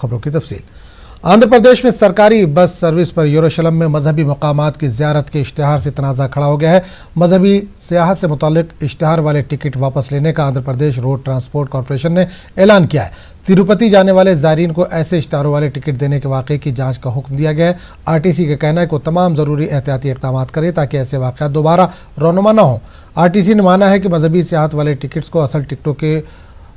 खबरों की तफसील। आंध्र प्रदेश में सरकारी बस सर्विस पर यरूशलेम में मजहबी मकामात की ज़ियारत के इश्तिहार से तनाज़ा खड़ा हो गया है। मजहबी सियाहत से मुतालिक इश्तिहार वाले टिकट वापस लेने का Andhra Pradesh road transport corporation ने ऐलान किया है। तिरुपति जाने वाले ज़ायरीन को ऐसे इश्तिहारों वाले टिकट देने के वाक़े की जांच का हुक्म दिया गया है। आरटीसी का कहना है कि वो तमाम ज़रूरी एहतियाती इक़दाम करे ताकि ऐसे वाक़यात दोबारा रोनुमा न हों। आरटीसी ने माना है कि मजहबी सियाहत वाले टिकट्स को असल टिकटों के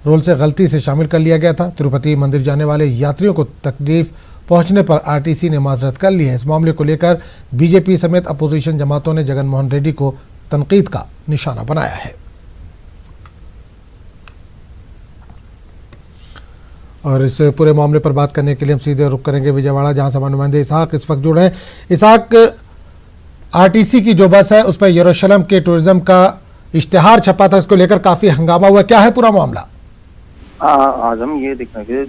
रोल से गलती से शामिल कर लिया गया था। तिरुपति मंदिर जाने वाले यात्रियों को तकलीफ पहुंचने पर आरटीसी ने माजरत कर ली है। इस मामले को लेकर बीजेपी समेत अपोजिशन जमातों ने जगन मोहन रेड्डी को तनकीद का निशाना बनाया है। और इस पूरे मामले पर बात करने के लिए हम सीधे रुख करेंगे विजयवाड़ा, जहां से हमारे नुमाइंदे इसहाक इस वक्त जुड़े हैं। इसहाक, आरटीसी की जो बस है उस पर यरूशलेम के टूरिज्म का इश्तिहार छपा था, इसको लेकर काफी हंगामा हुआ, क्या है पूरा मामला? आजम, ये देखना कि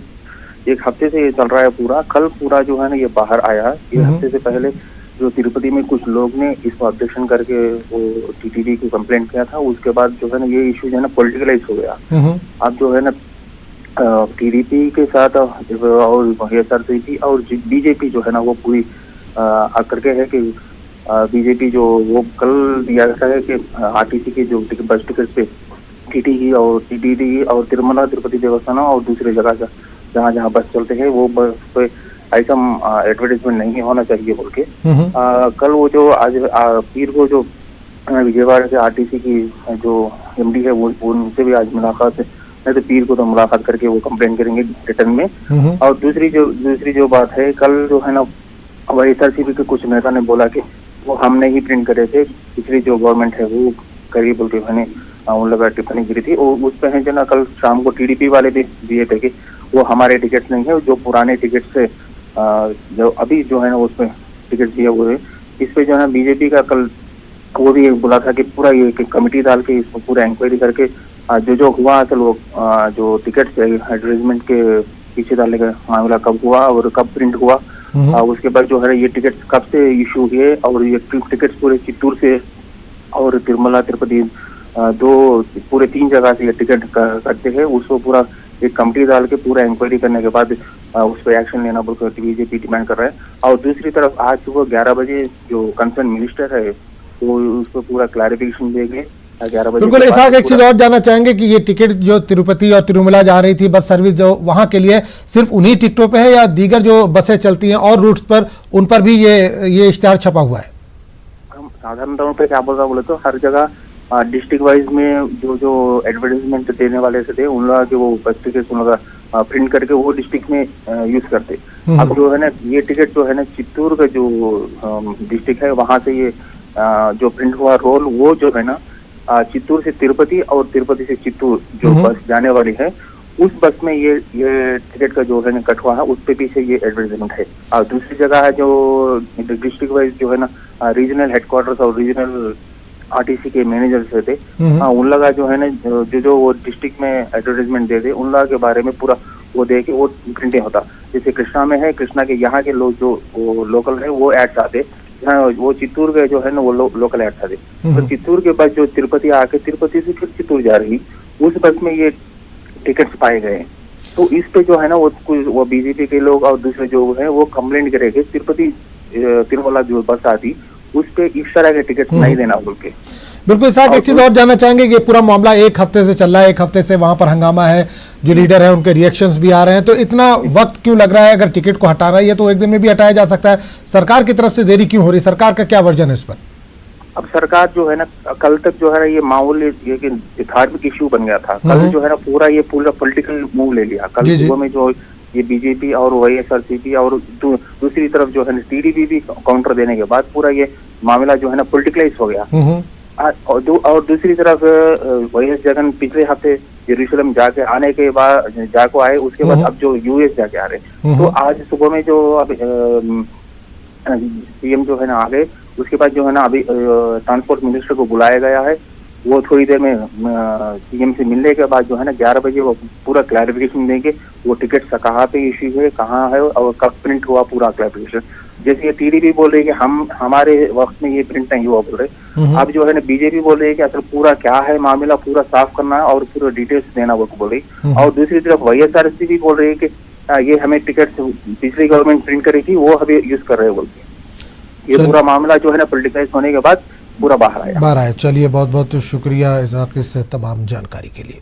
एक हफ्ते से ये चल रहा है पूरा। कल पूरा जो है ना ये बाहर आया। ये हफ्ते से पहले जो तिरुपति में कुछ लोग ने इसको ऑब्जेक्शन करके वो टीटीडी को कंप्लेंट किया था। उसके बाद जो है ना ये इशू जो है ना पॉलिटिकलाइज हो गया। अब जो है ना टीडीपी के साथ और एसआरसीपी और बीजेपी जो है ना वो पूरी आकर के है कि बीजेपी जो वो कल दिया गया है कि आरटीसी के जो बस टिकट पे टीटीडी और तिरुमला तिरुपति देवस्थान और दूसरे जगह जहाँ जहाँ बस चलते हैं वो बस पे आइटम एडवर्टाइजमेंट नहीं होना चाहिए बोल के कल वो जो आज पीर को जो विजयवाड़ा के आरटीसी की जो एमडी है वो उनसे भी आज मुलाकात, नहीं तो पीर को तो मुलाकात करके वो कंप्लेंट करेंगे रिटर्न में। और दूसरी जो बात है, कल जो है ना एसआरसीपी के कुछ नेता ने बोला कि वो हमने ही प्रिंट करे थे, पिछली जो गवर्नमेंट है वो करी बोल के मैंने उन लोग टिप्पणी गिरी थी। और उस पे है जो ना कल शाम को टीडीपी वाले भी दिए थे कि वो हमारे टिकट नहीं है, जो पुराने टिकट से जो अभी जो है ना उसमें टिकट दिए हुए। इस पे जो है ना बीजेपी का कल वो भी बोला था कि पूरा ये कमेटी डाल के इसको पूरा इंक्वायरी करके जो हुआ असल वो जो टिकट एडवर्टाइजमेंट के पीछे डालने का मामला कब हुआ और कब प्रिंट हुआ, उसके बाद जो है ये टिकट कब से इशू हुए और ये टिकट पूरे चित्तूर से और तिरुमला तिरुपति पूरे 3 जगह से ये टिकट करते हैं। उसको पूरा एक कमेटी डाल के पूरा इंक्वायरी करने के बाद उस पर एक्शन लेना बोलकर बीजेपी डिमांड कर रहा है। और दूसरी तरफ आज सुबह 11 बजे जो कंसर्न मिनिस्टर है वो उसको पूरा क्लैरिफिकेशन देंगे 11 बजे। बिल्कुल, ऐसा एक चीज और जानना चाहेंगे कि ये टिकट जो तिरुपति और तिरुमला जा रही थी बस सर्विस जो वहां के लिए सिर्फ उन्हीं टिकटों पे है या दीगर जो बसें चलती हैं और रूट्स पर उन पर भी ये इश्तिहार छपा हुआ है? हम साधारण तौर पे क्या बोल रहा बोले तो हर जगह डिस्ट्रिक्ट वाइज में जो एडवर्टाइजमेंट देने वाले से थे उन लोग के वो बस टिकट उन लोग प्रिंट करके वो डिस्ट्रिक्ट में यूज करते। अब जो है ना ये टिकट जो है ना चित्तूर का जो डिस्ट्रिक्ट है वहां से ये जो प्रिंट हुआ रोल वो जो है ना चित्तूर से तिरुपति और तिरुपति से चित्तूर जो बस जाने वाली है उस बस में ये टिकट का जो है ना कट हुआ है उस पे पीछे ये एडवर्टाइजमेंट है। और दूसरी जगह है जो डिस्ट्रिक्ट वाइज जो है ना रीजनल हेडक्वार्टर्स और रीजनल आरटीसी के मैनेजर थे उन लोग जो है ना जो वो डिस्ट्रिक्ट में एडवर्टाइजमेंट दे उन लोगों के बारे में पूरा वो दे के वो प्रिंटिंग होता। जैसे कृष्णा में है, कृष्णा के यहाँ के लोग जो वो लोकल है वो एड्स आते, वो चित्तूर के जो है ना वो लोकल एड्स आते। तो चित्तूर के बाद जो तिरुपति आके तिरुपति से फिर चित्तूर जा रही उस बस में ये टिकट्स पाए गए। तो इस पे जो है ना वो बीजेपी के लोग और दूसरे जो है वो कंप्लेंट करेंगे तिरुपति तिरुमला जो बस आती उस पे इस तरह के टिकट नहीं देना बोल के। बिल्कुल साहब, एक चीज और जानना चाहेंगे कि पूरा मामला एक हफ्ते से चल रहा है, एक हफ्ते से वहां पर हंगामा है, जो लीडर है उनके रिएक्शंस भी आ रहे हैं, तो इतना वक्त क्यों लग रहा है? अगर टिकट को हटाना ही है तो एक दिन में भी हटाया जा सकता है, सरकार की तरफ से देरी क्यों हो रही? सरकार का क्या वर्जन है इस पर? अब सरकार जो है ना कल तक जो है ना ये माहौल ये धार्मिक इश्यू बन गया था। कल जो है ना पूरा पॉलिटिकल मूव ले लिया। कल सुबह में जो ये बीजेपी और वाईएसआरसीपी और दूसरी तरफ जो है ना टीडीपी भी काउंटर देने के बाद पूरा ये मामला जो है ना पॉलिटिकलाइज हो गया। और दूसरी तरफ वाईएस जगन पिछले हफ्ते यरूशलेम जाके आने के बाद जाको आए, उसके बाद अब जो यूएस जाके आ रहे। तो आज सुबह में जो अब सीएम जो है ना आ गए, उसके बाद जो है ना अभी ट्रांसपोर्ट मिनिस्टर को बुलाया गया है। वो थोड़ी देर में सीएम से मिलने के बाद जो है ना 11 बजे वो पूरा क्लैरिफिकेशन देंगे वो टिकट कहाँ पे इश्यू है, कहाँ है और कब प्रिंट हुआ, पूरा क्लैरिफिकेशन। जैसे ये टीडीपी बोल रही है कि हमारे वक्त में ये प्रिंट नहीं हुआ बोल रहे। अब जो है ना बीजेपी बोल रही है कि असल पूरा क्या है मामला पूरा साफ करना है और पूरा डिटेल्स देना वो बोल रही। और दूसरी तरफ वाईएसआरसीपी भी बोल रही है कि ये हमें टिकट पिछली गवर्नमेंट प्रिंट करी थी, वो अभी यूज कर रहे हैं बोलते। ये चल- पूरा मामला जो है ना पॉलिटिकाइज होने के बाद पूरा बाहर आया। बाहर आए। चलिए बहुत बहुत शुक्रिया इस तमाम जानकारी के लिए।